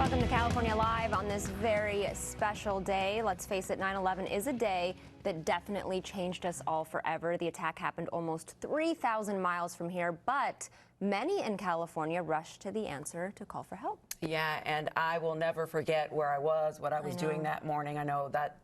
Welcome to California Live on this very special day. Let's face it, 9/11 is a day that definitely changed us all forever. The attack happened almost 3,000 miles from here, but many in California rushed to the answer to call for help. Yeah, and I will never forget where I was, what I was doing that morning. I know that's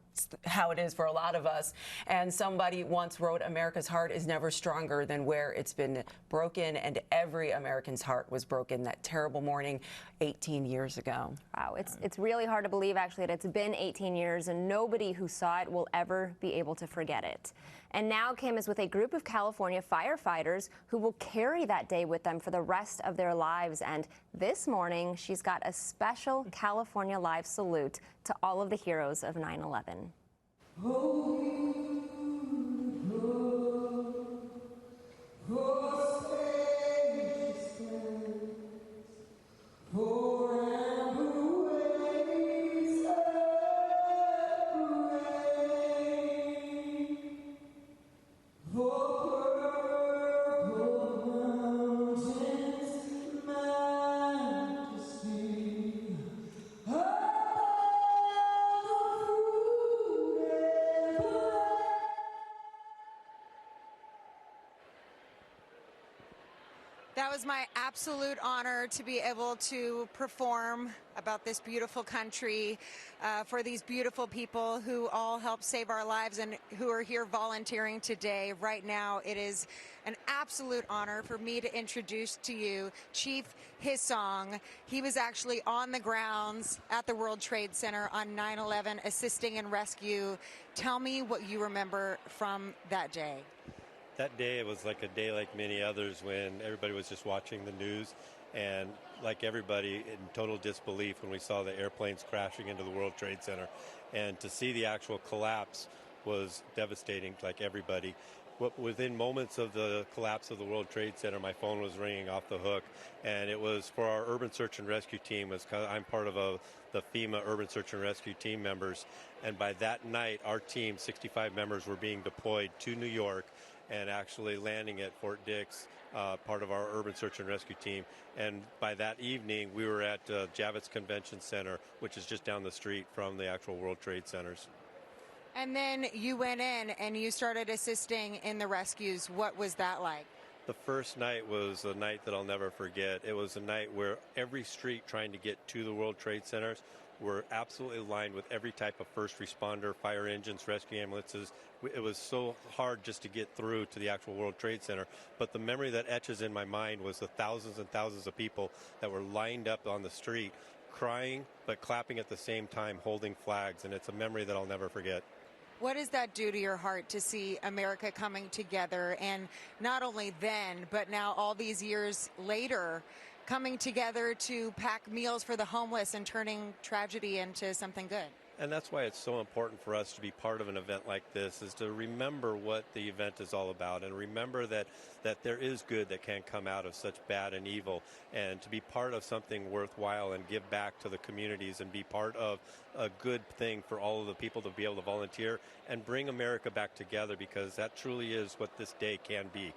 how it is for a lot of us. And somebody once wrote, America's heart is never stronger than where it's been broken, and every American's heart was broken that terrible morning 18 years ago. Wow, it's really hard to believe, actually, that it's been 18 years, and nobody who saw it will ever be able to forget it. And now Kim is with a group of California firefighters who will carry that day with them for the rest of their lives. And this morning, she's got a special California Live salute to all of the heroes of 9/11. That was my absolute honor to be able to perform about this beautiful country for these beautiful people who all help save our lives and who are here volunteering today. Right now, it is an absolute honor for me to introduce to you Chief Hissong. He was actually on the grounds at the World Trade Center on 9/11 assisting in rescue. Tell me what you remember from that day. That day, it was like a day like many others when everybody was just watching the news, and like everybody in total disbelief when we saw the airplanes crashing into the World Trade Center. And to see the actual collapse was devastating, like everybody. Within moments of the collapse of the World Trade Center, my phone was ringing off the hook, and it was for our urban search and rescue team. I'm part of the FEMA urban search and rescue team members, and by that night, our team, 65 members, were being deployed to New York and actually landing at Fort Dix, part of our urban search and rescue team. And by that evening, we were at Javits Convention Center, which is just down the street from the actual World Trade Centers. And then you went in and you started assisting in the rescues. What was that like? The first night was a night that I'll never forget. It was a night where every street trying to get to the World Trade Centers were absolutely lined with every type of first responder, fire engines, rescue ambulances. It was so hard just to get through to the actual World Trade Center. But the memory that etches in my mind was the thousands and thousands of people that were lined up on the street, crying but clapping at the same time, holding flags. And it's a memory that I'll never forget. What does that do to your heart to see America coming together, and not only then, but now all these years later, coming together to pack meals for the homeless and turning tragedy into something good? And that's why it's so important for us to be part of an event like this, is to remember what the event is all about, and remember that there is good that can come out of such bad and evil, and to be part of something worthwhile and give back to the communities and be part of a good thing for all of the people to be able to volunteer and bring America back together, because that truly is what this day can be.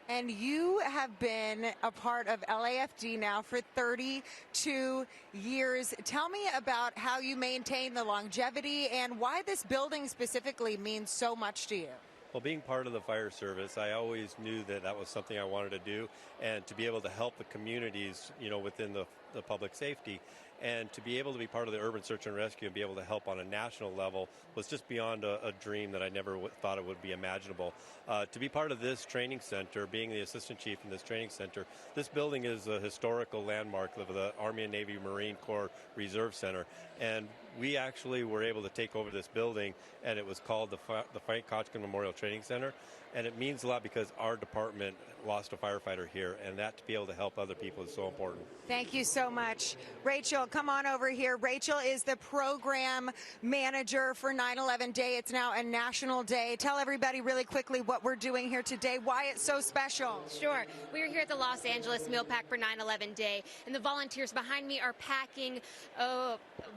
And you have been a part of LAFD now for 32 years. Tell me about how you maintain the longevity and why this building specifically means so much to you. Well, being part of the fire service, I always knew that that was something I wanted to do, and to be able to help the communities, within the public safety, and to be able to be part of the urban search and rescue and be able to help on a national level was just beyond a dream that I never thought it would be imaginable. To be part of this training center, being the assistant chief in this training center, this building is a historical landmark of the Army and Navy Marine Corps Reserve Center, and we actually were able to take over this building, and it was called the Frank Kochkin Memorial Training Center. And it means a lot because our department lost a firefighter here, and that to be able to help other people is so important. Thank you so much. Rachel, come on over here. Rachel is the program manager for 9/11 Day. It's now a national day. Tell everybody really quickly what we're doing here today, why it's so special. Sure. We're here at the Los Angeles Meal Pack for 9/11 Day, and the volunteers behind me are packing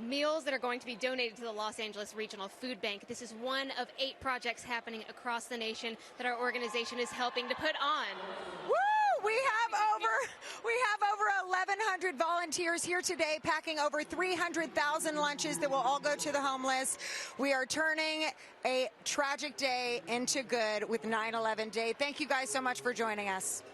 meals that are going to be donated to the Los Angeles Regional Food Bank. This is one of 8 projects happening across the nation that our organization is helping to put on. Woo! We have over 700 volunteers here today packing over 300,000 lunches that will all go to the homeless. We are turning a tragic day into good with 9/11 Day. Thank you guys so much for joining us.